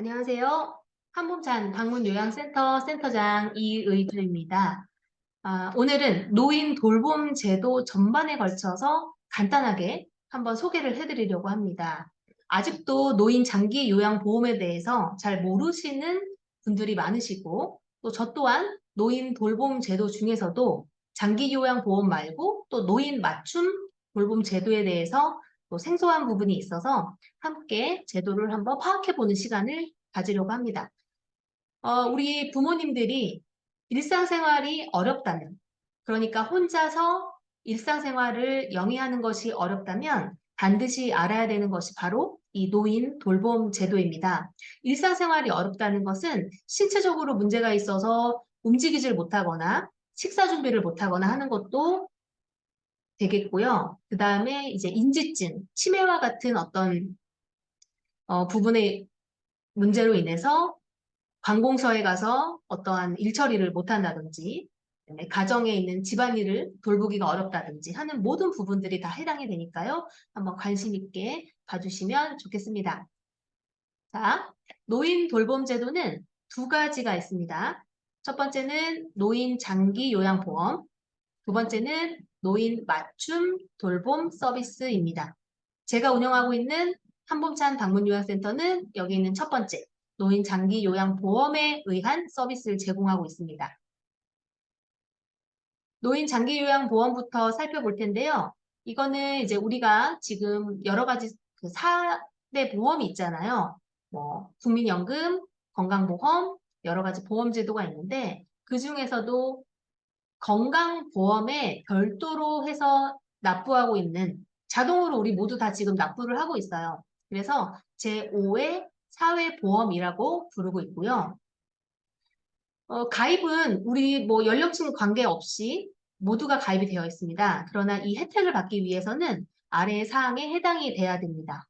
안녕하세요. 한봄찬 방문요양센터 센터장 이의주입니다. 오늘은 노인 돌봄 제도 전반에 걸쳐서 간단하게 한번 소개를 해드리려고 합니다. 아직도 노인 장기 요양 보험에 대해서 잘 모르시는 분들이 많으시고 또 저 또한 노인 돌봄 제도 중에서도 장기 요양 보험 말고 또 노인 맞춤 돌봄 제도에 대해서 또 생소한 부분이 있어서 함께 제도를 한번 파악해보는 시간을 가지려고 합니다. 우리 부모님들이 일상생활이 어렵다면, 그러니까 혼자서 일상생활을 영위하는 것이 어렵다면 반드시 알아야 되는 것이 바로 이 노인 돌봄 제도입니다. 일상생활이 어렵다는 것은 신체적으로 문제가 있어서 움직이질 못하거나 식사 준비를 못하거나 하는 것도 되겠고요. 그 다음에 이제 인지증, 치매와 같은 어떤 부분의 문제로 인해서 관공서에 가서 어떠한 일처리를 못한다든지 가정에 있는 집안일을 돌보기가 어렵다든지 하는 모든 부분들이 다 해당이 되니까요. 한번 관심 있게 봐주시면 좋겠습니다. 자, 노인 돌봄 제도는 두 가지가 있습니다. 첫 번째는 노인 장기 요양보험, 두 번째는 노인 맞춤 돌봄 서비스입니다. 제가 운영하고 있는 한봄찬 방문요양센터는 여기 있는 첫 번째 노인 장기 요양 보험에 의한 서비스를 제공하고 있습니다. 노인 장기 요양 보험부터 살펴볼 텐데요. 이거는 이제 우리가 지금 여러 가지 그 4대 보험이 있잖아요. 뭐 국민연금, 건강보험, 여러 가지 보험 제도가 있는데 그 중에서도 건강보험에 별도로 해서 납부하고 있는 자동으로 우리 모두 다 지금 납부를 하고 있어요. 그래서 제5의 사회보험이라고 부르고 있고요. 가입은 우리 뭐 연령층 관계없이 모두가 가입이 되어 있습니다. 그러나 이 혜택을 받기 위해서는 아래의 사항에 해당이 돼야 됩니다.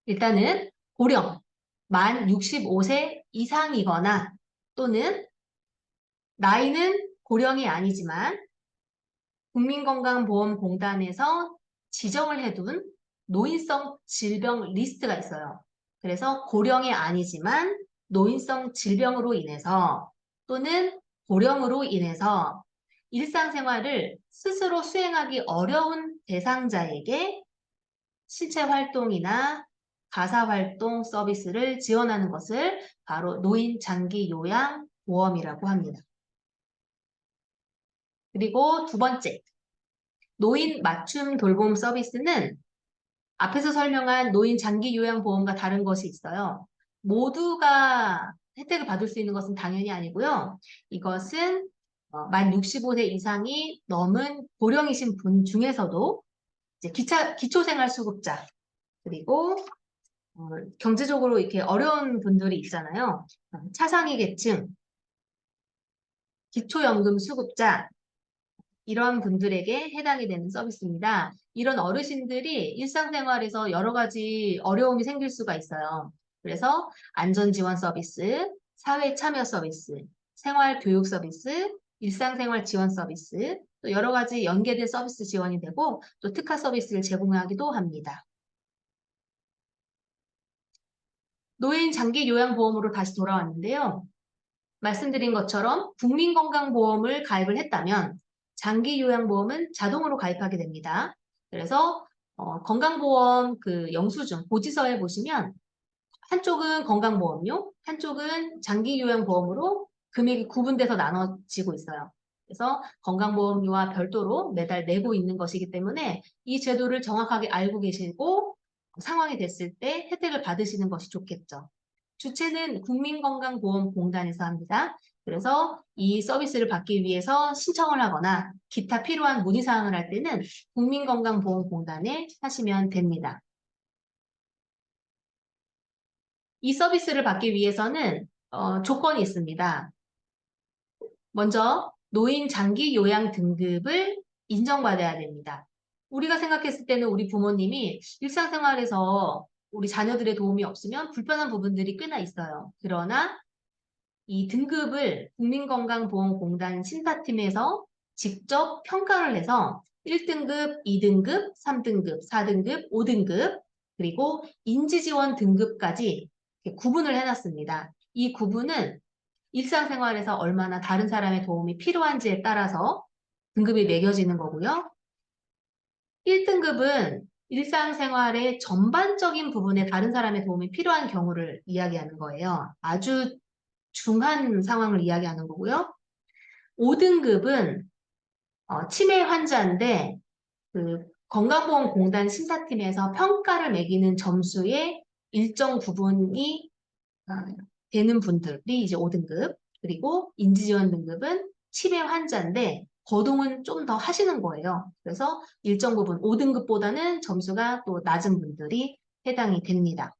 일단은 고령, 만 65세 이상이거나 또는 나이는 고령이 아니지만 국민건강보험공단에서 지정을 해둔 노인성 질병 리스트가 있어요. 그래서 고령이 아니지만 노인성 질병으로 인해서 또는 고령으로 인해서 일상생활을 스스로 수행하기 어려운 대상자에게 신체활동이나 가사활동 서비스를 지원하는 것을 바로 노인 장기 요양 보험이라고 합니다. 그리고 두 번째, 노인 맞춤 돌봄 서비스는 앞에서 설명한 노인 장기 요양 보험과 다른 것이 있어요. 모두가 혜택을 받을 수 있는 것은 당연히 아니고요. 이것은 만 65세 이상이 넘은 고령이신 분 중에서도 이제 기초생활수급자 그리고 경제적으로 이렇게 어려운 분들이 있잖아요. 차상위 계층, 기초연금 수급자 이런 분들에게 해당이 되는 서비스입니다. 이런 어르신들이 일상생활에서 여러 가지 어려움이 생길 수가 있어요. 그래서 안전지원 서비스, 사회참여 서비스, 생활교육 서비스, 일상생활 지원 서비스, 또 여러 가지 연계된 서비스 지원이 되고 또 특화 서비스를 제공하기도 합니다. 노인 장기 요양보험으로 다시 돌아왔는데요. 말씀드린 것처럼 국민건강보험을 가입을 했다면 장기요양보험은 자동으로 가입하게 됩니다. 그래서 건강보험 그 영수증, 고지서에 보시면 한쪽은 건강보험료, 한쪽은 장기요양보험으로 금액이 구분돼서 나눠지고 있어요. 그래서 건강보험료와 별도로 매달 내고 있는 것이기 때문에 이 제도를 정확하게 알고 계시고 상황이 됐을 때 혜택을 받으시는 것이 좋겠죠. 주체는 국민건강보험공단에서 합니다. 그래서 이 서비스를 받기 위해서 신청을 하거나 기타 필요한 문의사항을 할 때는 국민건강보험공단에 하시면 됩니다. 이 서비스를 받기 위해서는 조건이 있습니다. 먼저 노인 장기 요양 등급을 인정받아야 됩니다. 우리가 생각했을 때는 우리 부모님이 일상생활에서 우리 자녀들의 도움이 없으면 불편한 부분들이 꽤나 있어요. 그러나 이 등급을 국민건강보험공단 심사팀에서 직접 평가를 해서 1등급, 2등급, 3등급, 4등급, 5등급, 그리고 인지지원 등급까지 이렇게 구분을 해놨습니다. 이 구분은 일상생활에서 얼마나 다른 사람의 도움이 필요한지에 따라서 등급이 매겨지는 거고요. 1등급은 일상생활의 전반적인 부분에 다른 사람의 도움이 필요한 경우를 이야기하는 거예요. 아주 중한 상황을 이야기하는 거고요. 5등급은 치매 환자인데 그 건강보험공단 심사팀에서 평가를 매기는 점수의 일정 부분이 되는 분들이 이제 5등급. 그리고 인지지원 등급은 치매 환자인데 거동은 좀 더 하시는 거예요. 그래서 일정 부분 5등급보다는 점수가 또 낮은 분들이 해당이 됩니다.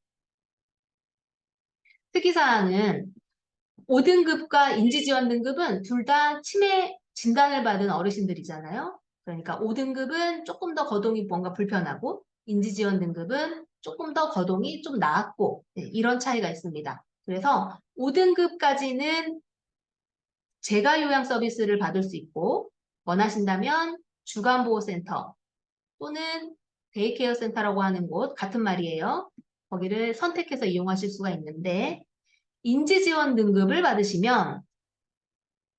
특이사항은 5등급과 인지지원 등급은 둘 다 치매 진단을 받은 어르신들이잖아요. 그러니까 5등급은 조금 더 거동이 뭔가 불편하고 인지지원 등급은 조금 더 거동이 좀 나았고 이런 차이가 있습니다. 그래서 5등급까지는 재가요양 서비스를 받을 수 있고 원하신다면 주간보호센터 또는 데이케어 센터라고 하는 곳 같은 말이에요. 거기를 선택해서 이용하실 수가 있는데 인지지원 등급을 받으시면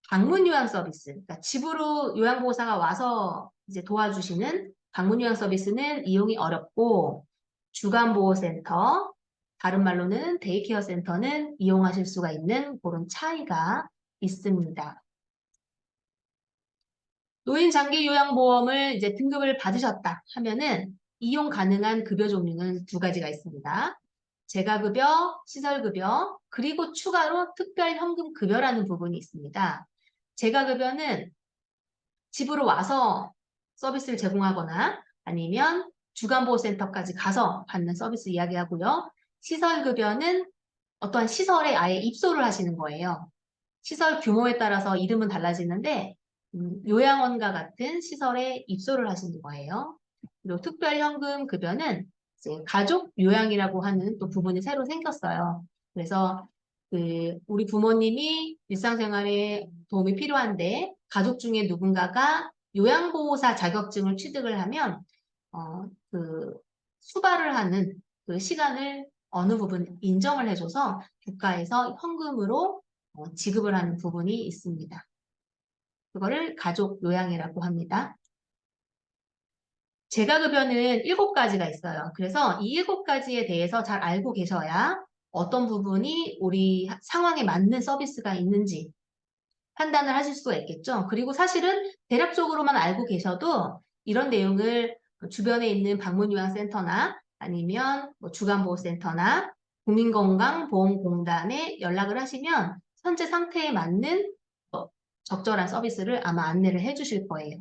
방문 요양 서비스, 그러니까 집으로 요양보호사가 와서 이제 도와주시는 방문 요양 서비스는 이용이 어렵고 주간보호센터, 다른 말로는 데이케어 센터는 이용하실 수가 있는 그런 차이가 있습니다. 노인 장기 요양보험을 이제 등급을 받으셨다 하면은 이용 가능한 급여 종류는 두 가지가 있습니다. 재가급여, 시설급여, 그리고 추가로 특별현금급여라는 부분이 있습니다. 재가급여는 집으로 와서 서비스를 제공하거나 아니면 주간보호센터까지 가서 받는 서비스 이야기하고요. 시설급여는 어떠한 시설에 아예 입소를 하시는 거예요. 시설 규모에 따라서 이름은 달라지는데 요양원과 같은 시설에 입소를 하시는 거예요. 그리고 특별현금 급여는 이제 가족 요양이라고 하는 또 부분이 새로 생겼어요. 그래서 우리 부모님이 일상생활에 도움이 필요한데 가족 중에 누군가가 요양보호사 자격증을 취득을 하면 수발을 하는 그 시간을 어느 부분 인정을 해줘서 국가에서 현금으로 지급을 하는 부분이 있습니다. 그거를 가족 요양이라고 합니다. 재가급여는 7가지가 있어요. 그래서 이 7가지에 대해서 잘 알고 계셔야 어떤 부분이 우리 상황에 맞는 서비스가 있는지 판단을 하실 수가 있겠죠. 그리고 사실은 대략적으로만 알고 계셔도 이런 내용을 주변에 있는 방문요양센터나 아니면 주간보호센터나 국민건강보험공단에 연락을 하시면 현재 상태에 맞는 적절한 서비스를 아마 안내를 해주실 거예요.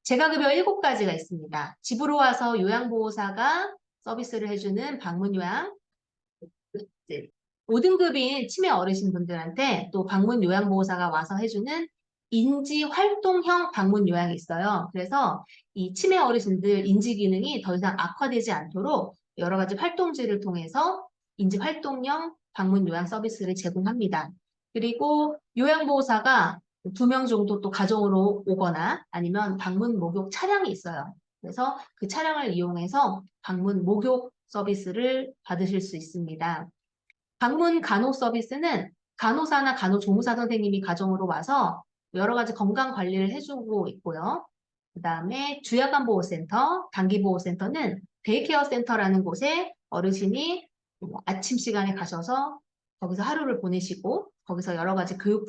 재가급여 7가지가 있습니다. 집으로 와서 요양보호사가 서비스를 해주는 방문요양, 5등급인 치매 어르신분들한테 또 방문 요양보호사가 와서 해주는 인지활동형 방문 요양이 있어요. 그래서 이 치매 어르신들 인지 기능이 더 이상 악화되지 않도록 여러 가지 활동지를 통해서 인지활동형 방문 요양 서비스를 제공합니다. 그리고 요양보호사가 2명 정도 또 가정으로 오거나 아니면 방문 목욕 차량이 있어요. 그래서 그 차량을 이용해서 방문 목욕 서비스를 받으실 수 있습니다. 방문 간호 서비스는 간호사나 간호조무사 선생님이 가정으로 와서 여러 가지 건강 관리를 해주고 있고요. 그 다음에 주야간보호센터, 단기보호센터는 데이케어 센터라는 곳에 어르신이 아침 시간에 가셔서 거기서 하루를 보내시고 거기서 여러 가지 교육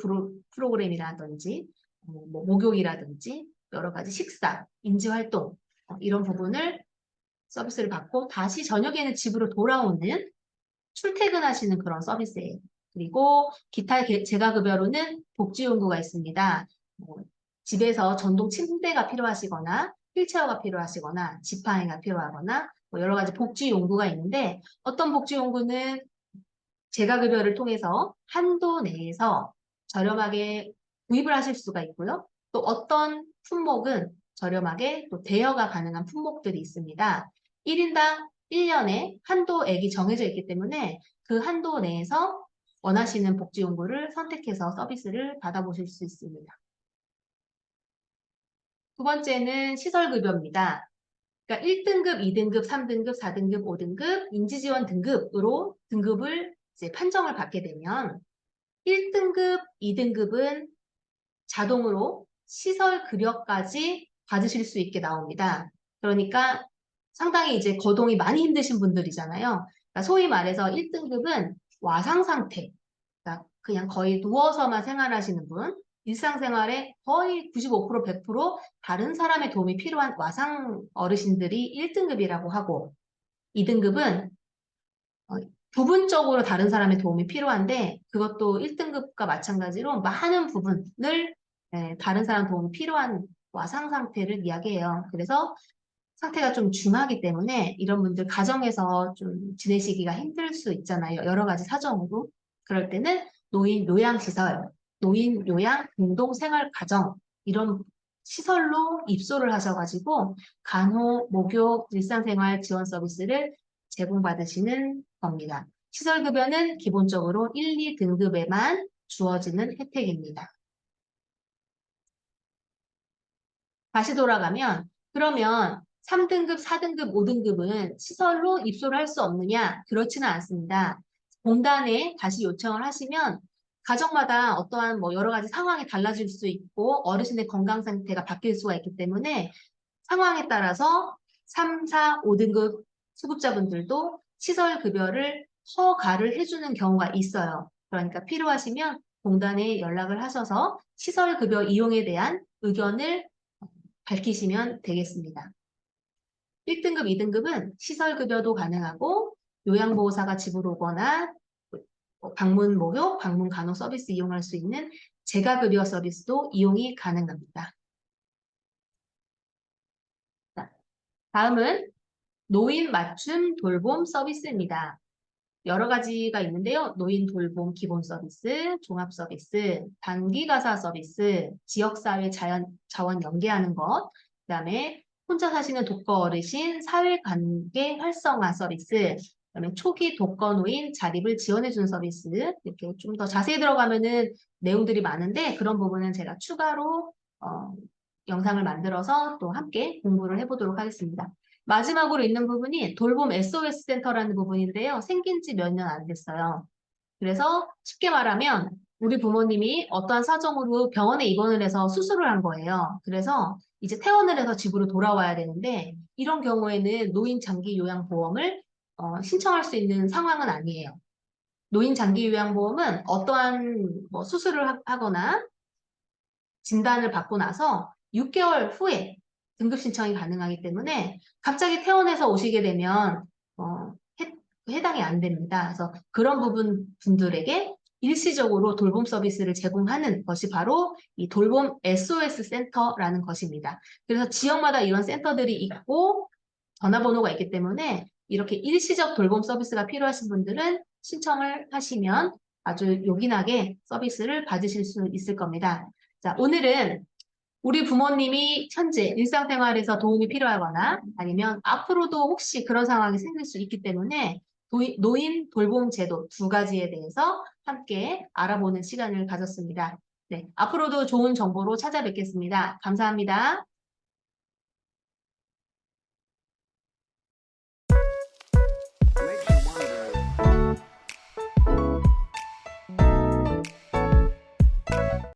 프로그램이라든지 목욕이라든지 여러 가지 식사, 인지활동 이런 부분을 서비스를 받고 다시 저녁에는 집으로 돌아오는 출퇴근하시는 그런 서비스예요. 그리고 기타 재가급여로는 복지용구가 있습니다. 집에서 전동 침대가 필요하시거나 휠체어가 필요하시거나 지팡이가 필요하거나 여러 가지 복지용구가 있는데 어떤 복지용구는 재가급여를 통해서 한도 내에서 저렴하게 구입을 하실 수가 있고요. 또 어떤 품목은 저렴하게 또 대여가 가능한 품목들이 있습니다. 1인당 1년에 한도액이 정해져 있기 때문에 그 한도 내에서 원하시는 복지용구를 선택해서 서비스를 받아보실 수 있습니다. 두 번째는 시설급여입니다. 그러니까 1등급, 2등급, 3등급, 4등급, 5등급, 인지지원 등급으로 등급을 이제 판정을 받게 되면 1등급, 2등급은 자동으로 시설 급여까지 받으실 수 있게 나옵니다. 그러니까 상당히 이제 거동이 많이 힘드신 분들이잖아요. 그러니까 소위 말해서 1등급은 와상 상태, 그러니까 그냥 거의 누워서만 생활하시는 분, 일상생활에 거의 95% 100% 다른 사람의 도움이 필요한 와상 어르신들이 1등급이라고 하고 2등급은 부분적으로 다른 사람의 도움이 필요한데 그것도 1등급과 마찬가지로 많은 부분을 다른 사람 도움이 필요한 와상 상태를 이야기해요. 그래서 상태가 좀 중하기 때문에 이런 분들 가정에서 좀 지내시기가 힘들 수 있잖아요. 여러 가지 사정으로. 그럴 때는 노인 요양시설, 노인 요양 공동생활가정 이런 시설로 입소를 하셔가지고 간호, 목욕, 일상생활 지원 서비스를 제공받으시는 겁니다. 시설급여는 기본적으로 1, 2등급에만 주어지는 혜택입니다. 다시 돌아가면 그러면 3등급, 4등급, 5등급은 시설로 입소를 할 수 없느냐? 그렇지는 않습니다. 공단에 다시 요청을 하시면 가정마다 어떠한 뭐 여러 가지 상황이 달라질 수 있고 어르신의 건강 상태가 바뀔 수가 있기 때문에 상황에 따라서 3, 4, 5등급 수급자분들도 시설 급여를 허가를 해주는 경우가 있어요. 그러니까 필요하시면 공단에 연락을 하셔서 시설 급여 이용에 대한 의견을 밝히시면 되겠습니다. 1등급, 2등급은 시설급여도 가능하고 요양보호사가 집으로 오거나 방문 목욕, 방문 간호 서비스 이용할 수 있는 재가급여 서비스도 이용이 가능합니다. 다음은 노인 맞춤 돌봄 서비스입니다. 여러 가지가 있는데요. 노인 돌봄 기본 서비스, 종합 서비스, 단기 가사 서비스, 지역사회 자원 연계하는 것, 그다음에 혼자 사시는 독거 어르신 사회관계 활성화 서비스, 그다음에 초기 독거 노인 자립을 지원해주는 서비스, 이렇게 좀 더 자세히 들어가면은 내용들이 많은데 그런 부분은 제가 추가로 영상을 만들어서 또 함께 공부를 해보도록 하겠습니다. 마지막으로 있는 부분이 돌봄 SOS 센터라는 부분인데요. 생긴 지 몇 년 안 됐어요. 그래서 쉽게 말하면 우리 부모님이 어떠한 사정으로 병원에 입원을 해서 수술을 한 거예요. 그래서 이제 퇴원을 해서 집으로 돌아와야 되는데 이런 경우에는 노인 장기 요양보험을 신청할 수 있는 상황은 아니에요. 노인 장기 요양보험은 어떠한 뭐 수술을 하거나 진단을 받고 나서 6개월 후에 등급 신청이 가능하기 때문에 갑자기 퇴원해서 오시게 되면 해당이 안 됩니다. 그래서 그런 분들에게 일시적으로 돌봄 서비스를 제공하는 것이 바로 이 돌봄 SOS 센터라는 것입니다. 그래서 지역마다 이런 센터들이 있고 전화번호가 있기 때문에 이렇게 일시적 돌봄 서비스가 필요하신 분들은 신청을 하시면 아주 요긴하게 서비스를 받으실 수 있을 겁니다. 자, 오늘은 우리 부모님이 현재 일상생활에서 도움이 필요하거나 아니면 앞으로도 혹시 그런 상황이 생길 수 있기 때문에 노인 돌봄 제도 두 가지에 대해서 함께 알아보는 시간을 가졌습니다. 네, 앞으로도 좋은 정보로 찾아뵙겠습니다. 감사합니다.